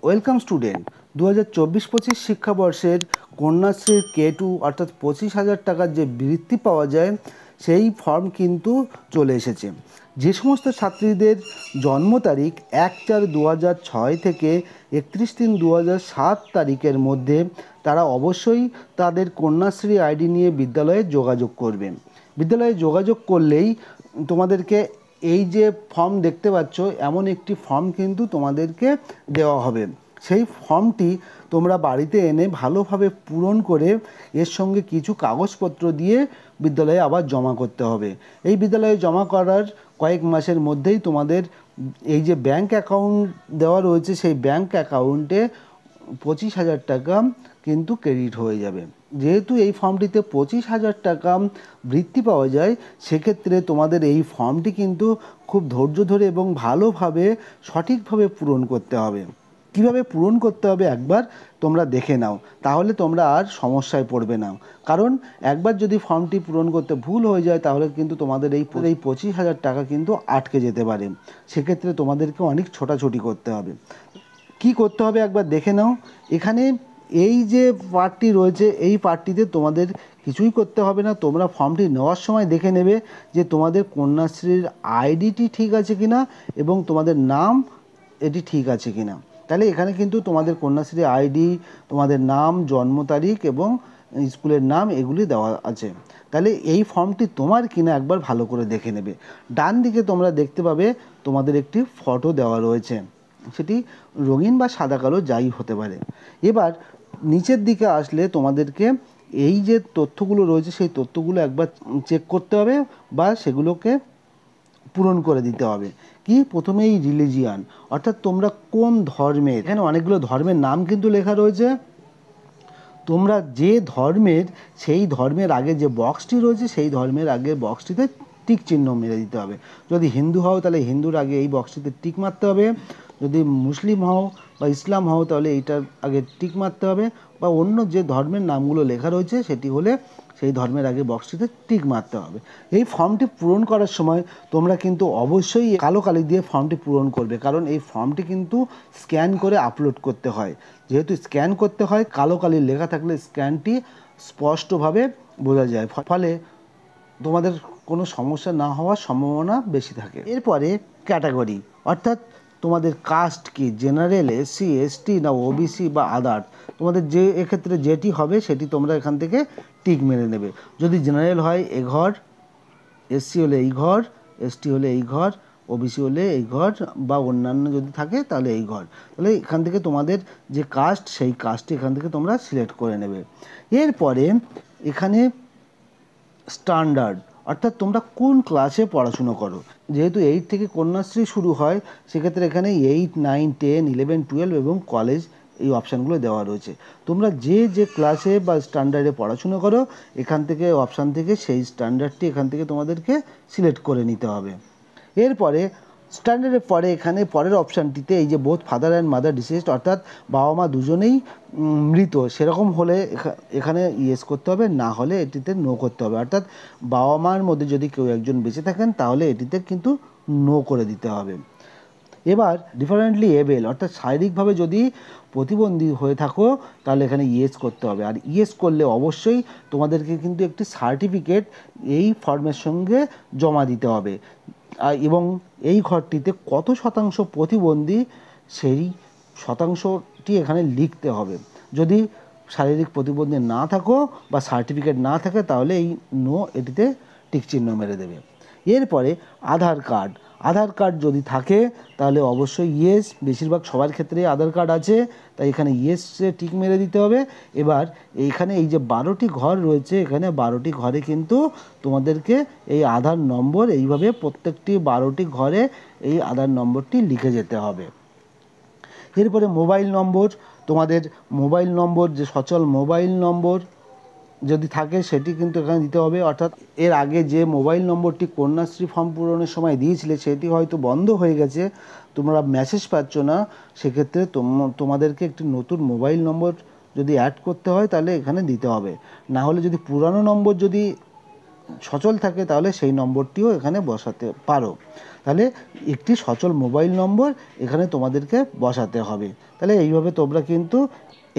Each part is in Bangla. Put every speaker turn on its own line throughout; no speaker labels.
ওয়েলকাম স্টুডেন্ট, 2024-25 শিক্ষাবর্ষের কন্যাশ্রীর K2 অর্থাৎ 25,000 টাকার যে বৃত্তি পাওয়া যায় সেই ফর্ম কিন্তু চলে এসেছে। যে সমস্ত ছাত্রীদের জন্ম তারিখ 1/4/2006 থেকে 31/3/2007 তারিখের মধ্যে তারা অবশ্যই তাদের কন্যাশ্রী আইডি নিয়ে বিদ্যালয়ে যোগাযোগ করবেন। বিদ্যালয়ে যোগাযোগ করলেই তোমাদেরকে এই যে ফর্ম দেখতে পাচ্ছ, এমন একটি ফর্ম কিন্তু তোমাদেরকে দেওয়া হবে। সেই ফর্মটি তোমরা বাড়িতে এনে ভালোভাবে পূরণ করে এর সঙ্গে কিছু কাগজপত্র দিয়ে বিদ্যালয়ে আবার জমা করতে হবে। এই বিদ্যালয়ে জমা করার কয়েক মাসের মধ্যেই তোমাদের এই যে ব্যাংক অ্যাকাউন্ট দেওয়া রয়েছে সেই ব্যাংক অ্যাকাউন্টে 25,000 টাকা কিন্তু ক্রেডিট হয়ে যাবে। যেহেতু এই ফর্মটিতে 25,000 টাকা বৃত্তি পাওয়া যায়, সেক্ষেত্রে তোমাদের এই ফর্মটি কিন্তু খুব ধৈর্য ধরে এবং ভালোভাবে সঠিকভাবে পূরণ করতে হবে। কিভাবে পূরণ করতে হবে একবার তোমরা দেখে নাও, তাহলে তোমরা আর সমস্যায় পড়বে না। কারণ একবার যদি ফর্মটি পূরণ করতে ভুল হয়ে যায় তাহলে কিন্তু তোমাদের এই 25,000 টাকা কিন্তু আটকে যেতে পারে। সেক্ষেত্রে তোমাদেরকে অনেক ছোটাছুটি করতে হবে। কি করতে হবে একবার দেখে নাও। এখানে এই যে পার্টটি রয়েছে এই পার্টটিতে তোমাদের কিছুই করতে হবে না। তোমরা ফর্মটি নেওয়ার সময় দেখে নেবে যে তোমাদের কন্যাশ্রীর আইডিটি ঠিক আছে কিনা এবং তোমাদের নাম এটি ঠিক আছে কিনা। তাহলে এখানে কিন্তু তোমাদের কন্যাশ্রী আইডি, তোমাদের নাম, জন্ম তারিখ এবং স্কুলের নাম এগুলি দেওয়া আছে। তাহলে এই ফর্মটি তোমার কিনা একবার ভালো করে দেখে নেবে। ডান দিকে তোমরা দেখতে পাবে তোমাদের একটি ফটো দেওয়া রয়েছে, সেটি রঙিন বা সাদা কালো যাই হতে পারে। এবার নিচের দিকে আসলে তোমাদেরকে এই যে তথ্যগুলো রয়েছে সেই তথ্যগুলো একবার চেক করতে হবে বা সেগুলোকে পূরণ করে দিতে হবে। কি প্রথমেই রিলিজিয়ান অর্থাৎ তোমরা কোন ধর্মের, এখানে অনেকগুলো ধর্মের নাম কিন্তু লেখা রয়েছে। তোমরা যে ধর্মের সেই ধর্মের আগে যে বক্সটি রয়েছে সেই ধর্মের আগে বক্সটিতে টিক চিহ্ন মেরে দিতে হবে। যদি হিন্দু হও তাহলে হিন্দুর আগে এই বক্সটিতে টিক মারতে হবে। যদি মুসলিম হও বা ইসলাম হও তাহলে এইটার আগে টিক মারতে হবে, বা অন্য যে ধর্মের নামগুলো লেখা রয়েছে সেটি হলে সেই ধর্মের আগে বক্সটিতে টিক মারতে হবে। এই ফর্মটি পূরণ করার সময় তোমরা কিন্তু অবশ্যই কালো কালি দিয়ে ফর্মটি পূরণ করবে, কারণ এই ফর্মটি কিন্তু স্ক্যান করে আপলোড করতে হয়। যেহেতু স্ক্যান করতে হয়, কালো কালির লেখা থাকলে স্ক্যানটি স্পষ্টভাবে বোঝা যায়, ফলে তোমাদের কোনো সমস্যা না হওয়ার সম্ভাবনা বেশি থাকে। এরপরে ক্যাটাগরি অর্থাৎ তোমাদের কাস্ট কি, জেনারেল, এসসি, এসটি না ওবিসি বা আদার, তোমাদের যে এক্ষেত্রে যেটি হবে সেটি তোমরা এখান থেকে টিক মেরে নেবে। যদি জেনারেল হয় এ ঘর, এসসি হলে এই ঘর, এসটি হলে এই ঘর, ওবিসি হলে এই ঘর, বা অন্যান্য যদি থাকে তাহলে এই ঘর। তাহলে এখান থেকে তোমাদের যে কাস্ট সেই কাস্টটি এখান থেকে তোমরা সিলেক্ট করে নেবে। এরপরে এখানে স্ট্যান্ডার্ড অর্থাৎ তোমরা কোন ক্লাসে পড়াশুনো করো। যেহেতু 8 থেকে কন্যাশ্রী শুরু হয়, সেক্ষেত্রে এখানে 8, 9, 10, 11, 12 এবং কলেজ এই অপশানগুলো দেওয়া রয়েছে। তোমরা যে যে ক্লাসে বা স্ট্যান্ডার্ডে পড়াশুনো করো এখান থেকে অপশান থেকে সেই স্ট্যান্ডার্ডটি এখান থেকে তোমাদেরকে সিলেক্ট করে নিতে হবে। এরপরে স্ট্যান্ডার্ডের পরে এখানে পরের অপশানটিতে এই যে both father and mother deceased অর্থাৎ বাবা মা দুজনেই মৃত, সেরকম হলে এখানে ইয়েস করতে হবে, না হলে এটিতে নো করতে হবে। অর্থাৎ বাবা মার মধ্যে যদি কেউ একজন বেঁচে থাকেন তাহলে এটিতে কিন্তু নো করে দিতে হবে। এবার ডিফারেন্টলি এবেল অর্থাৎ শারীরিকভাবে যদি প্রতিবন্ধী হয়ে থাকো তাহলে এখানে ইয়েস করতে হবে। আর ইয়েস করলে অবশ্যই তোমাদেরকে কিন্তু একটি সার্টিফিকেট এই ফর্মের সঙ্গে জমা দিতে হবে, এবং এই ঘরটিতে কত শতাংশ প্রতিবন্ধী সেই শতাংশটি এখানে লিখতে হবে। যদি শারীরিক প্রতিবন্ধী না থাকো বা সার্টিফিকেট না থাকে তাহলে এই নো এটিতে টিক চিহ্ন মেরে দেবে। এরপরে আধার কার্ড, আধার কার্ড যদি থাকে তাহলে অবশ্যই ইয়েস, বেশিরভাগ সবার ক্ষেত্রেই আধার কার্ড আছে তাই এখানে ইয়েসে টিক মেরে দিতে হবে। এবার এইখানে এই যে 12টি ঘর রয়েছে এখানে 12টি ঘরে কিন্তু তোমাদেরকে এই আধার নম্বর এইভাবে প্রত্যেকটি 12টি ঘরে এই আধার নম্বরটি লিখে যেতে হবে। এরপরে মোবাইল নম্বর, তোমাদের মোবাইল নম্বর যে সচল মোবাইল নম্বর যদি থাকে সেটি কিন্তু এখানে দিতে হবে। অর্থাৎ এর আগে যে মোবাইল নম্বরটি কন্যাশ্রী ফর্ম পূরণের সময় দিয়েছিলে সেটি হয়তো বন্ধ হয়ে গেছে, তোমরা মেসেজ পাচ্ছ না, সেক্ষেত্রে তোমাদেরকে একটি নতুন মোবাইল নম্বর যদি অ্যাড করতে হয় তাহলে এখানে দিতে হবে। না হলে যদি পুরানো নম্বর যদি সচল থাকে তাহলে সেই নম্বরটিও এখানে বসাতে পারো। তাহলে একটি সচল মোবাইল নম্বর এখানে তোমাদেরকে বসাতে হবে। তাহলে এইভাবে তোমরা কিন্তু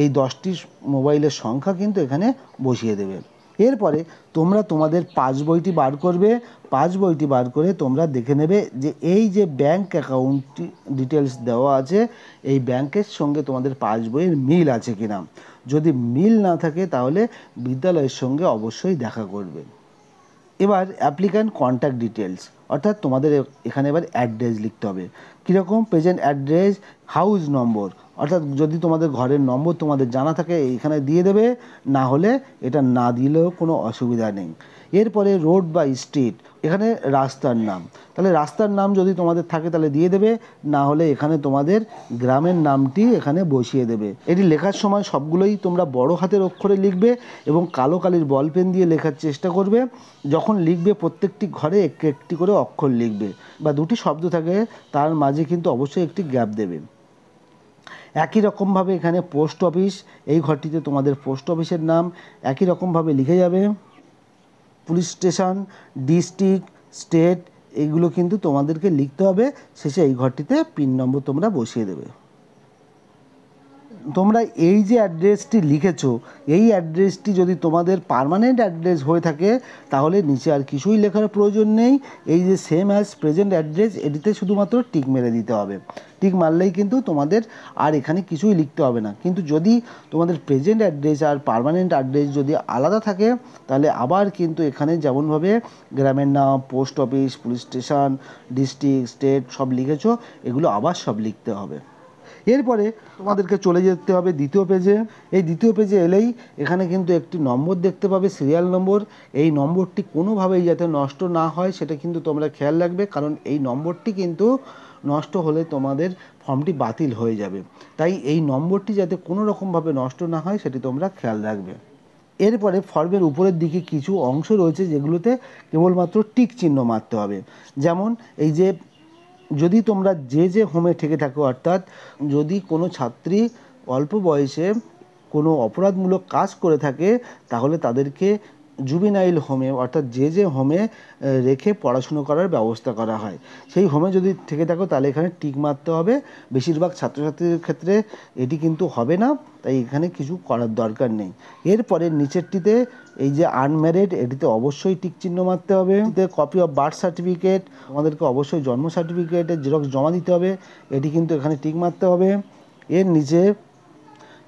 এই 10টি মোবাইলের সংখ্যা কিন্তু এখানে বসিয়ে দেবে। এরপরে তোমরা তোমাদের পাসবইটি বার করবে। পাসবইটি বার করে তোমরা দেখে নেবে যে এই যে ব্যাংক অ্যাকাউন্টটি ডিটেলস দেওয়া আছে এই ব্যাংকের সঙ্গে তোমাদের পাসবইয়ের মিল আছে কিনা। যদি মিল না থাকে তাহলে বিদ্যালয়ের সঙ্গে অবশ্যই দেখা করবে। এবার অ্যাপ্লিক্যান্ট কন্ট্যাক্ট ডিটেলস, অর্থাৎ তোমাদের এখানে এবার অ্যাড্রেস লিখতে হবে। কীরকম? প্রেজেন্ট অ্যাড্রেস, হাউস নম্বর, অর্থাৎ যদি তোমাদের ঘরের নম্বর তোমাদের জানা থাকে এখানে দিয়ে দেবে, না হলে এটা না দিলেও কোনো অসুবিধা নেই। এরপরে রোড বা স্ট্রিট, এখানে রাস্তার নাম, তাহলে রাস্তার নাম যদি তোমাদের থাকে তাহলে দিয়ে দেবে, না হলে এখানে তোমাদের গ্রামের নামটি এখানে বসিয়ে দেবে। এটি লেখার সময় সবগুলোই তোমরা বড় হাতের অক্ষরে লিখবে এবং কালো কালির বল পেন দিয়ে লেখার চেষ্টা করবে। যখন লিখবে প্রত্যেকটি ঘরে একটি একটি করে অক্ষর লিখবে, বা দুটি শব্দ থাকে তার মাঝে কিন্তু অবশ্যই একটি গ্যাপ দেবে। একই রকমভাবে এখানে পোস্ট অফিস, এই ঘরটিতে তোমাদের পোস্ট অফিসের নাম একই রকমভাবে লিখে যাবে। পুলিশ স্টেশন, ডিস্ট্রিক্ট, স্টেট, এইগুলো কিন্তু তোমাদেরকে লিখতে হবে। শেষে এই ঘরটিতে পিন নম্বর তোমরা বসিয়ে দেবে। তোমরা এই যে অ্যাড্রেসটি লিখেছো এই অ্যাড্রেসটি যদি তোমাদের পার্মানেন্ট অ্যাড্রেস হয়ে থাকে তাহলে নিচে আর কিছুই লেখার প্রয়োজন নেই। এই যে সেম অ্যাজ প্রেজেন্ট অ্যাড্রেস এটিতে শুধুমাত্র টিক মেরে দিতে হবে। টিক মারলেই কিন্তু তোমাদের আর এখানে কিছুই লিখতে হবে না। কিন্তু যদি তোমাদের প্রেজেন্ট অ্যাড্রেস আর পার্মানেন্ট অ্যাড্রেস যদি আলাদা থাকে তাহলে আবার কিন্তু এখানে যেমনভাবে গ্রামের নাম, post office, police station, district, state সব লিখেছো এগুলো আবার সব লিখতে হবে। এরপরে তোমাদেরকে চলে যেতে হবে দ্বিতীয় পেজে। এই দ্বিতীয় পেজে এলেই এখানে কিন্তু একটি নম্বর দেখতে পাবে, সিরিয়াল নম্বর। এই নম্বরটি কোনোভাবেই যাতে নষ্ট না হয় সেটা কিন্তু তোমরা খেয়াল রাখবে, কারণ এই নম্বরটি কিন্তু নষ্ট হলে তোমাদের ফর্মটি বাতিল হয়ে যাবে। তাই এই নম্বরটি যাতে কোনো রকমভাবে নষ্ট না হয় সেটি তোমরা খেয়াল রাখবে। এরপরে ফর্মের উপরের দিকে কিছু অংশ রয়েছে যেগুলোতে কেবলমাত্র টিক চিহ্ন মারতে হবে। যেমন এই যে যদি তোমরা যে হোমে থেকে থাকো, অর্থাৎ যদি কোনো ছাত্রী অল্প বয়সে কোনো অপরাধমূলক কাজ করে থাকে তাহলে তাদেরকে জুভেনাইল হোমে অর্থাৎ যে হোমে রেখে পড়াশুনো করার ব্যবস্থা করা হয় সেই হোমে যদি থেকে থাকো তাহলে এখানে টিক মারতে হবে। বেশিরভাগ ছাত্রছাত্রীদের ক্ষেত্রে এটি কিন্তু হবে না, তাই এখানে কিছু করার দরকার নেই। এরপরে নিচেরটিতে এই যে আনম্যারিড এটিতে অবশ্যই টিক চিহ্ন মারতে হবে। এটিতে কপি অফ বার্থ সার্টিফিকেট, আমাদেরকে অবশ্যই জন্ম সার্টিফিকেটের জেরক্স জমা দিতে হবে, এটি কিন্তু এখানে টিক মারতে হবে। এর নিচে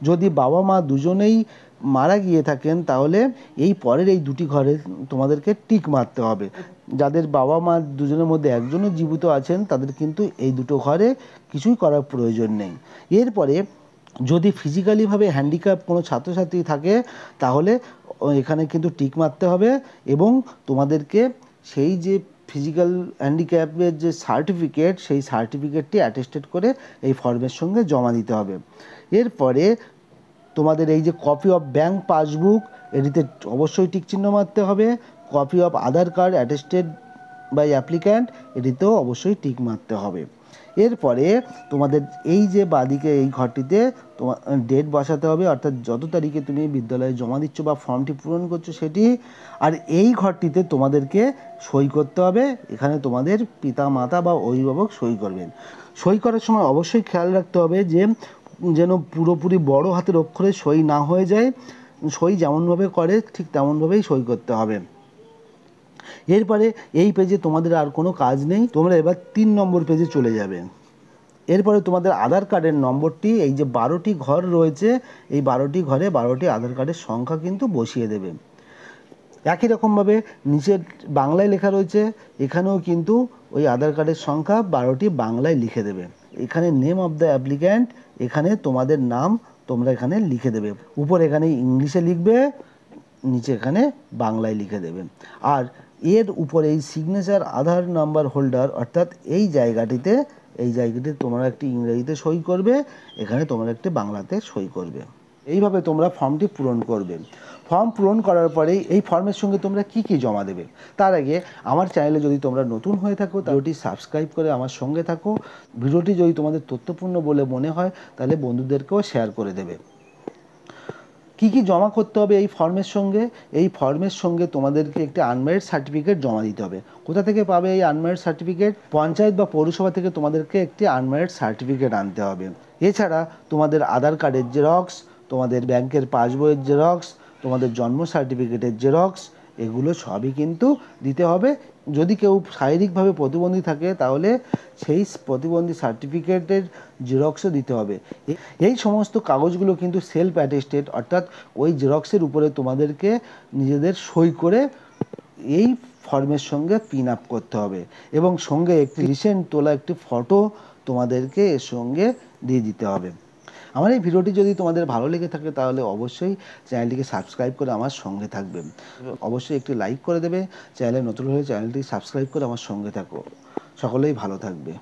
যদি বাবা মা দুজনেই মারা গিয়ে থাকেন তাহলে এই পরের এই দুটি ঘরে তোমাদেরকে টিক মারতে হবে। যাদের বাবা মা দুজনের মধ্যে একজনও জীবিত আছেন তাদের কিন্তু এই দুটো ঘরে কিছুই করার প্রয়োজন নেই। এরপরে যদি ফিজিক্যালিভাবে হ্যান্ডিক্যাপ কোনো ছাত্রছাত্রী থাকে তাহলে এখানে কিন্তু টিক মারতে হবে এবং তোমাদেরকে সেই যে ফিজিক্যাল হ্যান্ডিক্যাপের যে সার্টিফিকেট সেই সার্টিফিকেটটি অ্যাটেস্টেড করে এই ফর্মের সঙ্গে জমা দিতে হবে। এরপরে তোমাদের এই যে কপি অফ ব্যাংক পাসবুক এটিতে অবশ্যই টিক চিহ্ন মারতে হবে। Copy of Aadhaar card attested by applicant এটিতেও অবশ্যই টিক মারতে হবে। এরপরে তোমাদের এই যে বাদিকে এই ঘরটিতে তোমার ডেট বসাতে হবে, অর্থাৎ যত তারিখে তুমি বিদ্যালয়ে জমা দিচ্ছ বা ফর্মটি পূরণ করছো সেটি। আর এই ঘরটিতে তোমাদেরকে সই করতে হবে, এখানে তোমাদের পিতা মাতা বা অভিভাবক সই করবেন। সই করার সময় অবশ্যই খেয়াল রাখতে হবে যে যেন পুরোপুরি বড় হাতের অক্ষরে সই না হয়ে যায়। সই যেমনভাবে করে ঠিক তেমনভাবেই সই করতে হবে। এরপরে এই পেজে তোমাদের আর কোনো কাজ নেই, তোমরা এবার 3 নম্বর পেজে চলে যাবে। এরপরে তোমাদের আধার কার্ডের নম্বরটি এই যে 12টি ঘর রয়েছে এই 12টি ঘরে 12টি আধার কার্ডের সংখ্যা কিন্তু বসিয়ে দেবে। একই রকমভাবে নিচের বাংলায় লেখা রয়েছে এখানেও কিন্তু ওই আধার কার্ডের সংখ্যা 12টি বাংলায় লিখে দেবে। এখানে নেম অফ দ্য অ্যাপ্লিক্যান্ট, এখানে তোমাদের নাম তোমরা এখানে লিখে দেবে। উপর এখানে ইংলিশে লিখবে, নিচে এখানে বাংলায় লিখে দেবে। আর এর উপরে এই সিগনেচার আধার নাম্বার হোল্ডার অর্থাৎ এই জায়গাটিতে তোমরা একটি ইংরেজিতে সই করবে, এখানে তোমরা একটি বাংলাতে সই করবে। এইভাবে তোমরা ফর্মটি পূরণ করবে। ফর্ম পূরণ করার পরে এই ফর্মের সঙ্গে তোমরা কি জমা দেবে তার আগে আমার চ্যানেলে যদি তোমরা নতুন হয়ে থাকো ভিডিওটি সাবস্ক্রাইব করে আমার সঙ্গে থাকো। ভিডিওটি যদি তোমাদের তথ্যপূর্ণ বলে মনে হয় তাহলে বন্ধুদেরকেও শেয়ার করে দেবে। কি কি জমা করতে হবে এই ফর্মের সঙ্গে? এই ফর্মের সঙ্গে তোমাদেরকে একটি আনম্যারিড সার্টিফিকেট জমা দিতে হবে। কোথা থেকে পাবে এই আনম্যারিড সার্টিফিকেট? পঞ্চায়েত বা পৌরসভা থেকে তোমাদেরকে একটি আনম্যারিড সার্টিফিকেট আনতে হবে। এছাড়া তোমাদের আধার কার্ডের জেরক্স, তোমাদের ব্যাংকের পাসবইয়ের জেরক্স, তোমাদের জন্ম সার্টিফিকেটের জেরক্স, এগুলো সবই কিন্তু দিতে হবে। যদি কেউ শারীরিকভাবে প্রতিবন্ধী থাকে তাহলে সেই প্রতিবন্ধী সার্টিফিকেটের জেরক্সও দিতে হবে। এই সমস্ত কাগজগুলো কিন্তু সেলফ অ্যাটেস্টেড, অর্থাৎ ওই জেরক্সের উপরে তোমাদেরকে নিজেদের সই করে এই ফর্মের সঙ্গে পিন আপ করতে হবে এবং সঙ্গে একটি রিসেন্ট তোলা একটি ফটো তোমাদেরকে এর সঙ্গে দিয়ে দিতে হবে। আমার এই ভিডিওটি যদি তোমাদের ভালো লেগে থাকে তাহলে অবশ্যই চ্যানেলটিকে সাবস্ক্রাইব করে আমার সঙ্গে থাকবে। অবশ্যই একটি লাইক করে দেবে। চ্যানেলে নতুন হলে চ্যানেলটি সাবস্ক্রাইব করে আমার সঙ্গে থাকো। সকলেই ভালো থাকবে।